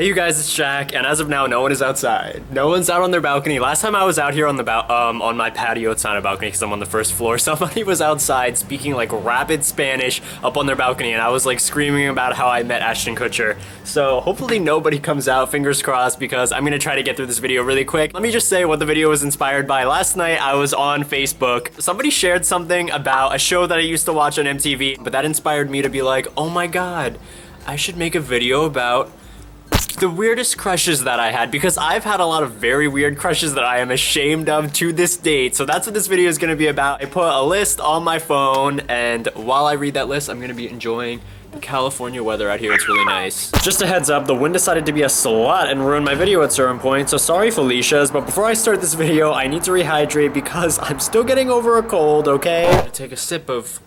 Hey you guys, it's Jack, and as of now, no one is outside. No one's out on their balcony. Last time I was out here on the on my patio, it's not a balcony because I'm on the first floor. Somebody was outside speaking like rapid Spanish up on their balcony, and I was like screaming about how I met Ashton Kutcher. So hopefully nobody comes out, fingers crossed, because I'm gonna try to get through this video really quick. Let me just say what the video was inspired by. Last night I was on Facebook. Somebody shared something about a show that I used to watch on MTV, but that inspired me to be like, oh my god, I should make a video about the weirdest crushes that I had, because I've had a lot of very weird crushes that I am ashamed of to this date. So that's what this video is going to be about. I put a list on my phone, and while I read that list, I'm going to be enjoying the California weather out here. It's really nice. Just a heads up, the wind decided to be a slut and ruin my video at certain points, so sorry Felicia's, but before I start this video, I need to rehydrate because I'm still getting over a cold, okay? I'm gonna take a sip of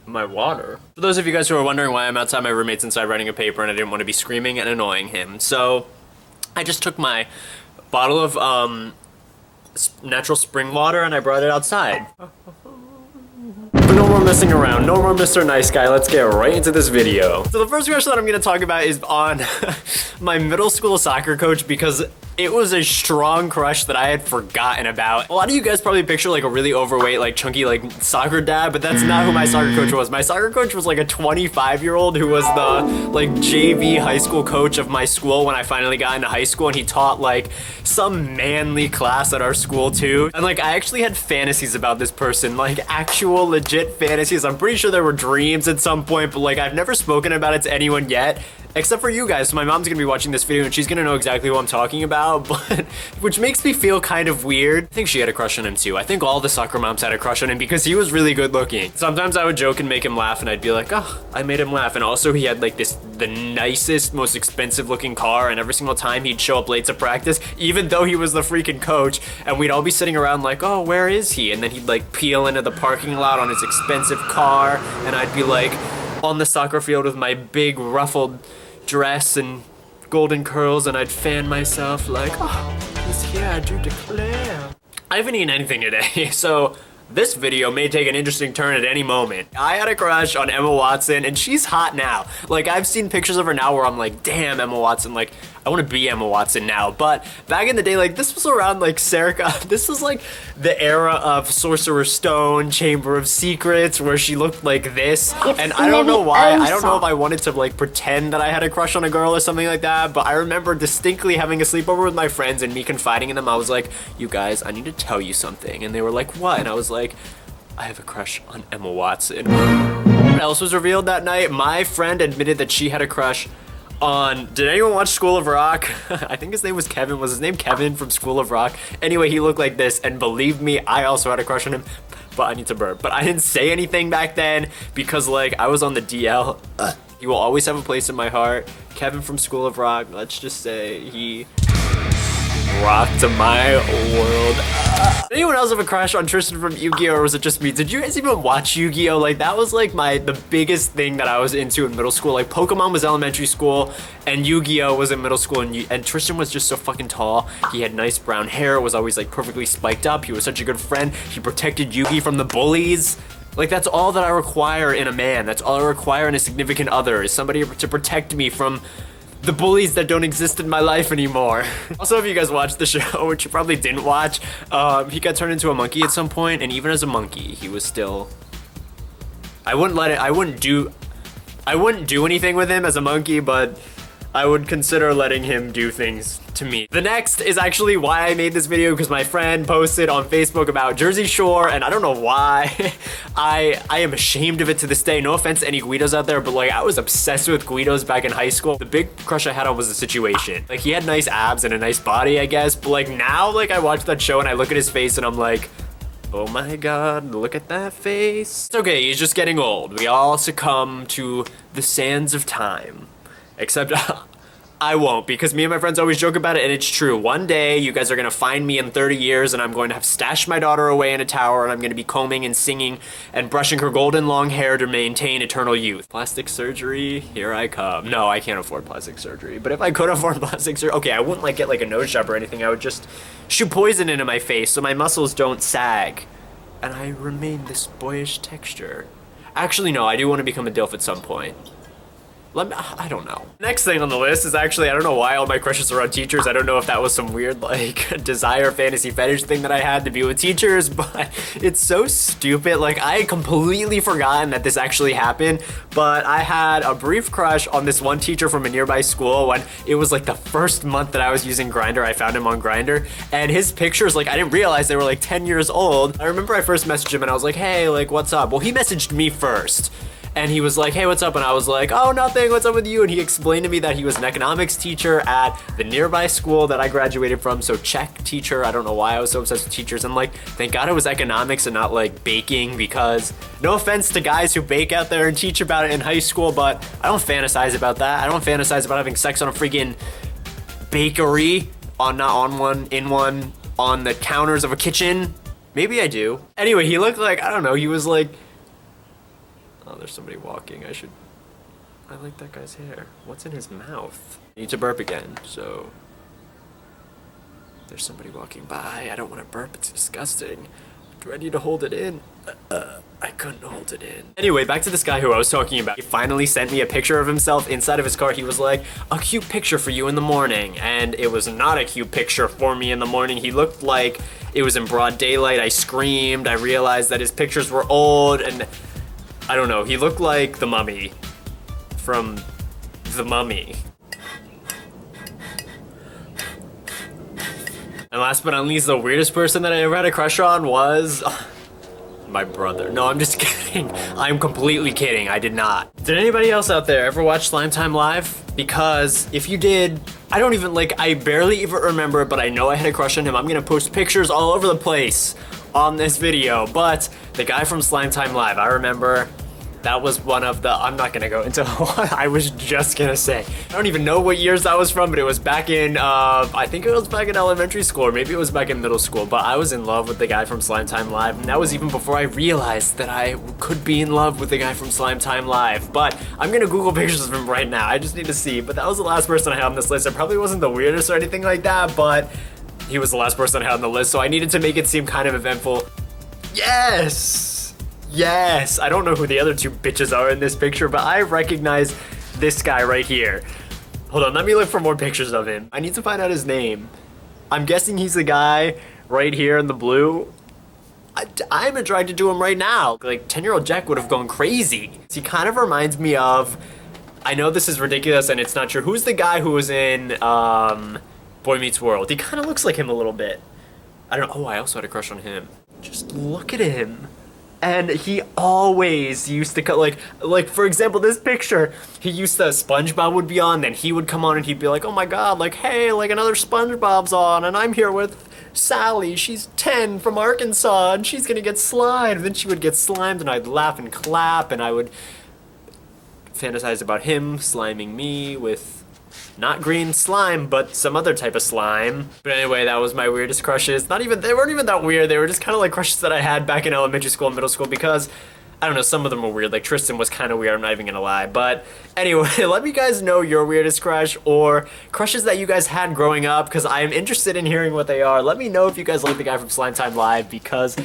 my water. For those of you guys who are wondering why I'm outside, my roommate's inside writing a paper and I didn't want to be screaming and annoying him. So I just took my bottle of natural spring water and I brought it outside. But no more messing around, no more Mr. Nice Guy, let's get right into this video. So the first crush that I'm gonna talk about is on my middle school soccer coach, because it was a strong crush that I had forgotten about. A lot of you guys probably picture like a really overweight, like chunky, like soccer dad, but that's not who my soccer coach was. My soccer coach was like a 25-year-old who was the like JV high school coach of my school when I finally got into high school, and he taught like some manly class at our school too. And like I actually had fantasies about this person, like actual legit fantasies. I'm pretty sure there were dreams at some point, but like I've never spoken about it to anyone yet. Except for you guys, so my mom's gonna be watching this video and she's gonna know exactly what I'm talking about, but which makes me feel kind of weird. I think she had a crush on him too. I think all the soccer moms had a crush on him because he was really good looking. Sometimes I would joke and make him laugh and I'd be like, oh, I made him laugh. And also he had like the nicest, most expensive looking car, and every single time he'd show up late to practice, even though he was the freaking coach, and we'd all be sitting around like, oh, where is he? And then he'd like peel into the parking lot on his expensive car, and I'd be like on the soccer field with my big ruffled dress and golden curls, and I'd fan myself like, oh, he's here, I do declare. I haven't eaten anything today, so this video may take an interesting turn at any moment. I had a crush on Emma Watson, and she's hot now. Like, I've seen pictures of her now where I'm like, damn, Emma Watson, like, I want to be Emma Watson now. But back in the day, like, this was around, like, Serica. This was, like, the era of Sorcerer's Stone, Chamber of Secrets, where she looked like this. And I don't know why. I don't know if I wanted to, like, pretend that I had a crush on a girl or something like that, but I remember distinctly having a sleepover with my friends and me confiding in them. I was like, you guys, I need to tell you something. And they were like, what? And I was like, I have a crush on Emma Watson. What else was revealed that night? My friend admitted that she had a crush on, did anyone watch School of Rock? I think his name was Kevin. Was his name Kevin from School of Rock? Anyway, he looked like this, and believe me, I also had a crush on him, but I need to burp. But I didn't say anything back then because like I was on the DL. He will always have a place in my heart. Kevin from School of Rock, let's just say he rocked my world. Did anyone else have a crush on Tristan from Yu-Gi-Oh, or was it just me? Did you guys even watch Yu-Gi-Oh? Like, that was like the biggest thing that I was into in middle school. Like, Pokemon was elementary school and Yu-Gi-Oh was in middle school, and Tristan was just so fucking tall. He had nice brown hair, was always like perfectly spiked up. He was such a good friend. He protected Yugi from the bullies. Like, that's all that I require in a man. That's all I require in a significant other, is somebody to protect me from the bullies that don't exist in my life anymore. Also, if you guys watched the show, which you probably didn't watch, he got turned into a monkey at some point, and even as a monkey, he was still, I wouldn't do anything with him as a monkey, but I would consider letting him do things to me. The next is actually why I made this video, because my friend posted on Facebook about Jersey Shore, and I don't know why. I am ashamed of it to this day. No offense to any Guidos out there, but like I was obsessed with Guidos back in high school. The big crush I had on was the Situation. Like, he had nice abs and a nice body, I guess, but like now, like I watch that show and I look at his face and I'm like, oh my god, look at that face. It's okay, he's just getting old. We all succumb to the sands of time. Except I won't, because me and my friends always joke about it, and it's true. One day, you guys are gonna find me in 30 years, and I'm going to have stashed my daughter away in a tower, and I'm gonna be combing and singing and brushing her golden long hair to maintain eternal youth. Plastic surgery, here I come. No, I can't afford plastic surgery, but if I could afford plastic surgery, okay, I wouldn't like get like a nose job or anything. I would just shoot poison into my face so my muscles don't sag, and I remain this boyish texture. Actually, no, I do want to become a DILF at some point. I don't know. Next thing on the list is actually, I don't know why all my crushes are on teachers. I don't know if that was some weird like desire fantasy fetish thing that I had to be with teachers, but it's so stupid. Like I had completely forgotten that this actually happened, but I had a brief crush on this one teacher from a nearby school when it was like the first month that I was using Grindr. I found him on Grindr, and his pictures, like I didn't realize they were like 10 years old. I remember I first messaged him and I was like, hey, like what's up? Well, he messaged me first. And he was like, hey, what's up? And I was like, oh, nothing, what's up with you? And he explained to me that he was an economics teacher at the nearby school that I graduated from. So check teacher. I don't know why I was so obsessed with teachers. And like, thank God it was economics and not like baking, because no offense to guys who bake out there and teach about it in high school, but I don't fantasize about that. I don't fantasize about having sex on a freaking bakery, not on one, in one, on the counters of a kitchen. Maybe I do. Anyway, he looked like, I don't know, he was like, oh, there's somebody walking. I like that guy's hair. What's in his mouth? I need to burp again, so there's somebody walking by. I don't want to burp, it's disgusting. Do I need to hold it in? I couldn't hold it in. Anyway, back to this guy who I was talking about. He finally sent me a picture of himself inside of his car. He was like, a cute picture for you in the morning. And it was not a cute picture for me in the morning. He looked like it was in broad daylight. I screamed. I realized that his pictures were old, and I don't know, he looked like the mummy from The Mummy. And last but not least, the weirdest person that I ever had a crush on was my brother. No, I'm just kidding. I'm completely kidding. I did not. Did anybody else out there ever watch Slime Time Live? Because if you did, I don't even, like, I barely even remember it, but I know I had a crush on him. I'm gonna post pictures all over the place on this video, but the guy from Slime Time Live, I remember that was one of the, I'm not gonna go into what I was just gonna say. I don't even know what years that was from, but it was back in, I think it was back in elementary school, or maybe it was back in middle school, but I was in love with the guy from Slime Time Live, and that was even before I realized that I could be in love with the guy from Slime Time Live. But I'm gonna Google pictures of him right now, I just need to see, but that was the last person I had on this list. It probably wasn't the weirdest or anything like that, but he was the last person I had on the list, so I needed to make it seem kind of eventful. Yes! Yes! I don't know who the other two bitches are in this picture, but I recognize this guy right here. Hold on, let me look for more pictures of him. I need to find out his name. I'm guessing he's the guy right here in the blue. I'm attracted to him right now. Like, 10-year-old Jack would have gone crazy. He kind of reminds me of, I know this is ridiculous and it's not true. Who's the guy who was in Boy Meets World? He kind of looks like him a little bit. I don't know. Oh, I also had a crush on him. Just look at him. And he always used to cut, like for example, this picture, he used to, SpongeBob would be on, then he would come on and he'd be like, oh my god, like, hey, like another SpongeBob's on, and I'm here with Sally, she's 10 from Arkansas, and she's gonna get slimed. And then she would get slimed, and I'd laugh and clap, and I would fantasize about him sliming me with not green slime, but some other type of slime. But anyway, that was my weirdest crushes. They weren't even that weird. They were just kind of like crushes that I had back in elementary school and middle school, because, I don't know, some of them were weird. Like Tristan was kind of weird, I'm not even gonna lie. But anyway, let me guys know your weirdest crush or crushes that you guys had growing up, because I am interested in hearing what they are. Let me know if you guys like the guy from Slime Time Live, because,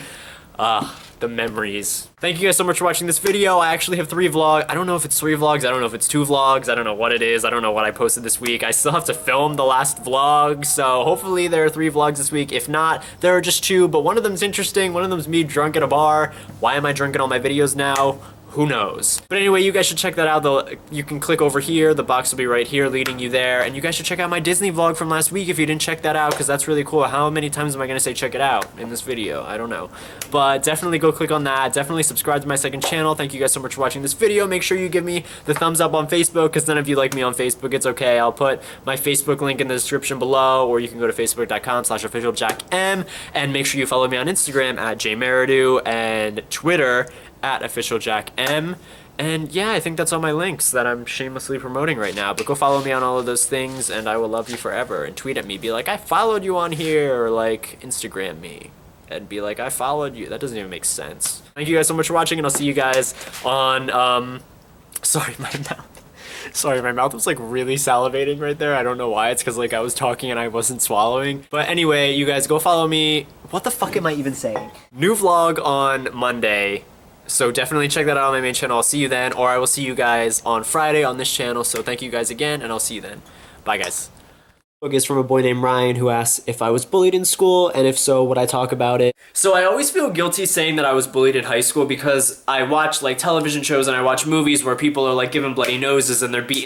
the memories. Thank you guys so much for watching this video. I actually have 3 vlogs. I don't know if it's 3 vlogs. I don't know if it's 2 vlogs. I don't know what it is. I don't know what I posted this week. I still have to film the last vlog, so hopefully there are 3 vlogs this week. If not, there are just 2, but one of them's interesting. One of them's me drunk at a bar. Why am I drunk in all my videos now? Who knows? But anyway, you guys should check that out. You can click over here. The box will be right here leading you there. And you guys should check out my Disney vlog from last week if you didn't check that out, because that's really cool. How many times am I going to say check it out in this video? I don't know. But definitely go click on that. Definitely subscribe to my second channel. Thank you guys so much for watching this video. Make sure you give me the thumbs up on Facebook, because none of you like me on Facebook. It's okay. I'll put my Facebook link in the description below, or you can go to facebook.com/officialjackm, and make sure you follow me on Instagram at jmeridu and Twitter at officialjackm. And yeah, I think that's all my links that I'm shamelessly promoting right now. But go follow me on all of those things, and I will love you forever. And tweet at me, be like, I followed you on here, or like Instagram me and be like, I followed you. That doesn't even make sense. Thank you guys so much for watching, and I'll see you guys on sorry, my mouth. Sorry, my mouth was like really salivating right there. I don't know why. It's because like I was talking and I wasn't swallowing. But anyway, you guys go follow me. What the fuck am I even saying? New vlog on Monday. So definitely check that out on my main channel. I'll see you then, or I will see you guys on Friday on this channel. So thank you guys again, and I'll see you then. Bye, guys. Book is from a boy named Ryan who asks if I was bullied in school, and if so, would I talk about it? So I always feel guilty saying that I was bullied in high school because I watch like television shows and I watch movies where people are like given bloody noses and they're beaten